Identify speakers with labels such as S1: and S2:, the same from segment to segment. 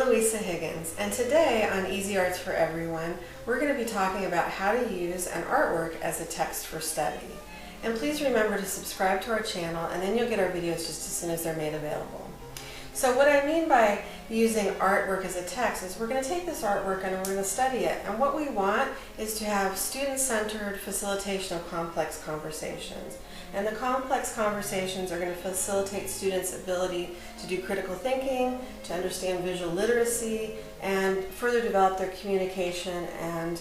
S1: Louisa Higgins, and today on Easy Arts for Everyone, we're going to be talking about how to use an artwork as a text for study. And please remember to subscribe to our channel, and then you'll get our videos just as soon as they're made available. So what I mean by using artwork as a text is we're going to take this artwork and we're going to study it. And what we want is to have student-centered facilitation of complex conversations. And the complex conversations are going to facilitate students' ability to do critical thinking, to understand visual literacy, and further develop their communication and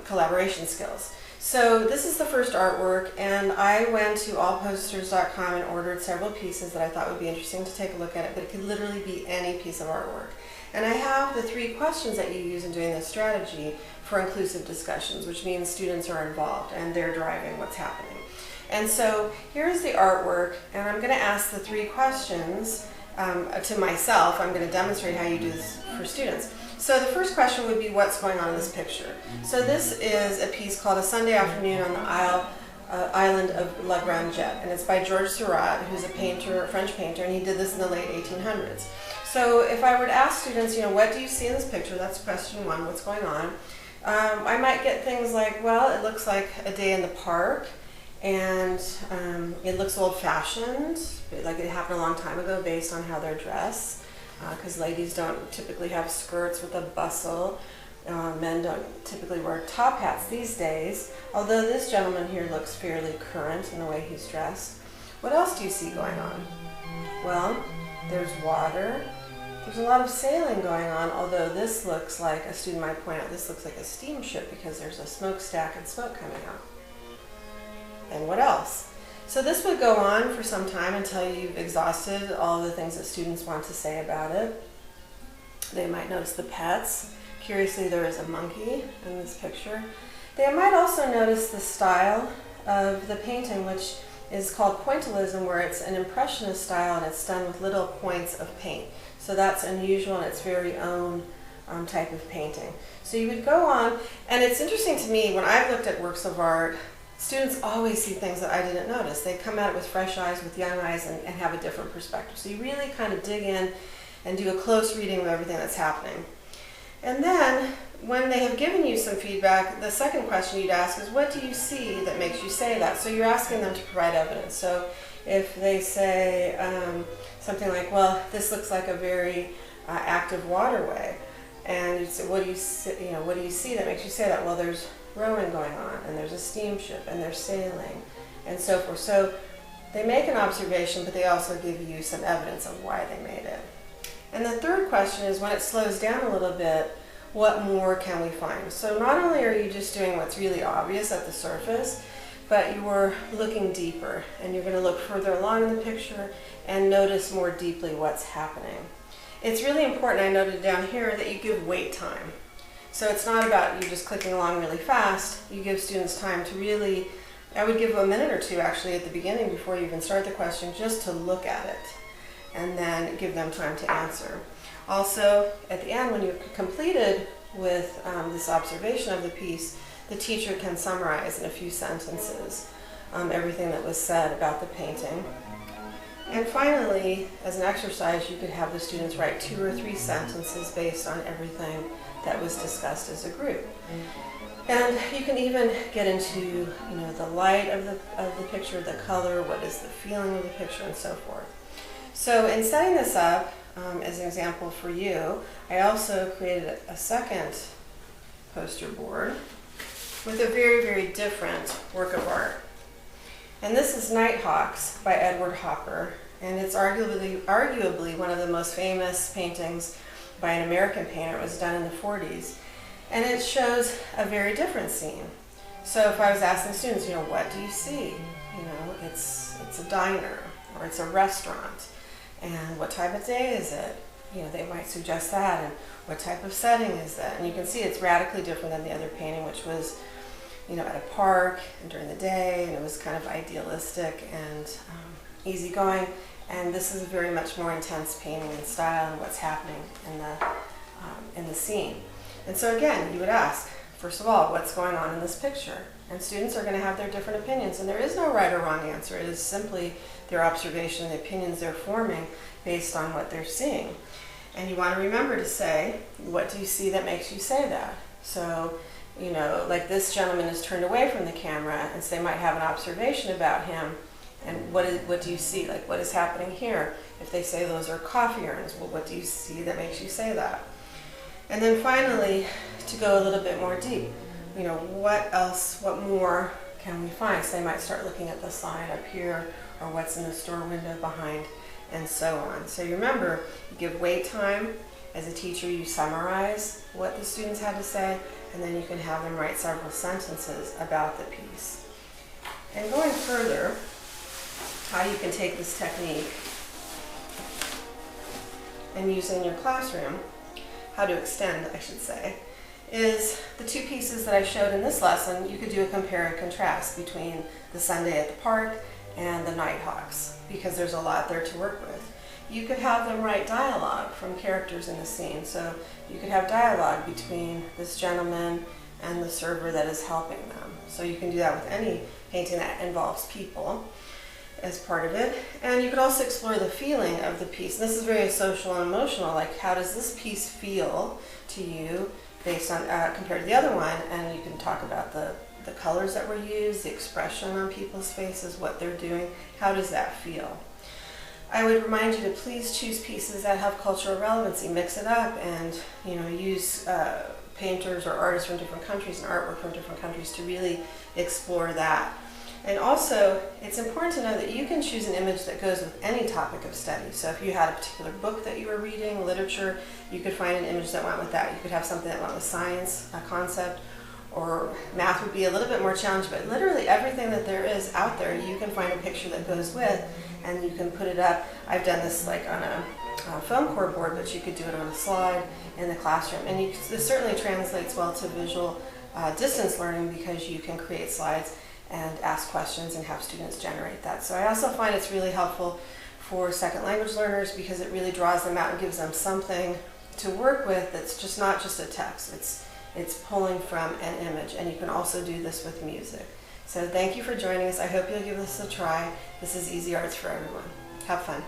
S1: collaboration skills. So this is the first artwork, and I went to allposters.com and ordered several pieces that I thought would be interesting to take a look at it, but it could literally be any piece of artwork. And I have the 3 questions that you use in doing this strategy for inclusive discussions, which means students are involved and they're driving what's happening. And so here's the artwork, and I'm going to ask the 3 questions to myself. I'm going to demonstrate how you do this for students. So the first question would be, what's going on in this picture? So this is a piece called A Sunday Afternoon on the Island of La Grande Jet, and it's by Georges Seurat, who's a painter, a French painter, and he did this in the late 1800s. So if I were to ask students, what do you see in this picture? That's question 1, what's going on? I might get things like, well, it looks like a day in the park, and it looks old-fashioned, like it happened a long time ago based on how they're dressed. Because ladies don't typically have skirts with a bustle. Men don't typically wear top hats these days, although this gentleman here looks fairly current in the way he's dressed. What else do you see going on? Well, there's water. There's a lot of sailing going on, although this looks like, a student might point out, this looks like a steamship because there's a smokestack and smoke coming out. And what else? So this would go on for some time until you've exhausted all of the things that students want to say about it. They might notice the pets. Curiously, there is a monkey in this picture. They might also notice the style of the painting, which is called pointillism, where it's an impressionist style and it's done with little points of paint. So that's unusual and its very own type of painting. So you would go on, and it's interesting to me, when I've looked at works of art, students always see things that I didn't notice. They come at it with fresh eyes, with young eyes, and have a different perspective. So you really kind of dig in and do a close reading of everything that's happening. And then, when they have given you some feedback, the second question you'd ask is, what do you see that makes you say that? So you're asking them to provide evidence. So if they say something like, well, this looks like a very active waterway, and you say, what do you see that makes you say that? Well, there's rowing going on, and there's a steamship, and there's sailing, and so forth. So they make an observation, but they also give you some evidence of why they made it. And the third question is, when it slows down a little bit, what more can we find? So not only are you just doing what's really obvious at the surface, but you're looking deeper, and you're going to look further along in the picture and notice more deeply what's happening. It's really important, I noted down here, that you give wait time. So it's not about you just clicking along really fast. You give students time to really, I would give them a minute or 2 actually at the beginning before you even start the question, just to look at it, and then give them time to answer. Also, at the end, when you've completed with this observation of the piece, the teacher can summarize in a few sentences everything that was said about the painting. And finally, as an exercise, you could have the students write 2 or 3 sentences based on everything that was discussed as a group. And you can even get into the light of the picture, the color, what is the feeling of the picture, and so forth. So in setting this up as an example for you, I also created a second poster board with a very, very different work of art. And this is Nighthawks by Edward Hopper, and it's arguably one of the most famous paintings by an American painter. It was done in the 40s, and it shows a very different scene. So if I was asking students, what do you see? It's a diner, or it's a restaurant, and what type of day is it? They might suggest that, and what type of setting is that? And you can see it's radically different than the other painting, which was at a park and during the day, and it was kind of idealistic and easygoing. And this is a very much more intense painting in style and what's happening in the scene. And so again, you would ask, first of all, what's going on in this picture? And students are going to have their different opinions, and there is no right or wrong answer. It is simply their observation, the opinions they're forming based on what they're seeing. And you want to remember to say, what do you see that makes you say that? So, you know, like this gentleman is turned away from the camera, and so they might have an observation about him. And what do you see? Like, what is happening here? If they say those are coffee urns, well, what do you see that makes you say that? And then finally, to go a little bit more deep, you know, what else, what more can we find? So they might start looking at the sign up here, or what's in the store window behind, and so on. So you remember, you give wait time. As a teacher, you summarize what the students had to say, and then you can have them write several sentences about the piece. And going further, how you can take this technique and use it in your classroom, how to extend, I should say, is the two pieces that I showed in this lesson. You could do a compare and contrast between the Sunday at the park and the Nighthawks, because there's a lot there to work with. You could have them write dialogue from characters in the scene. So you could have dialogue between this gentleman and the server that is helping them. So you can do that with any painting that involves people as part of it. And you could also explore the feeling of the piece. And this is very social and emotional, like how does this piece feel to you based on compared to the other one, and you can talk about the colors that were used, the expression on people's faces, what they're doing, how does that feel? I would remind you to please choose pieces that have cultural relevancy, mix it up, and you know, use painters or artists from different countries and artwork from different countries to really explore that. And also, it's important to know that you can choose an image that goes with any topic of study. So if you had a particular book that you were reading, literature, you could find an image that went with that. You could have something that went with science, a concept, or math would be a little bit more challenging, but literally everything that there is out there, you can find a picture that goes with, and you can put it up. I've done this like on a foam core board, but you could do it on a slide in the classroom. And this certainly translates well to visual distance learning, because you can create slides and ask questions and have students generate that. So I also find it's really helpful for second language learners, because it really draws them out and gives them something to work with that's just not just a text. It's pulling from an image, and you can also do this with music. So thank you for joining us. I hope you'll give this a try. This is Easy Arts for Everyone. Have fun.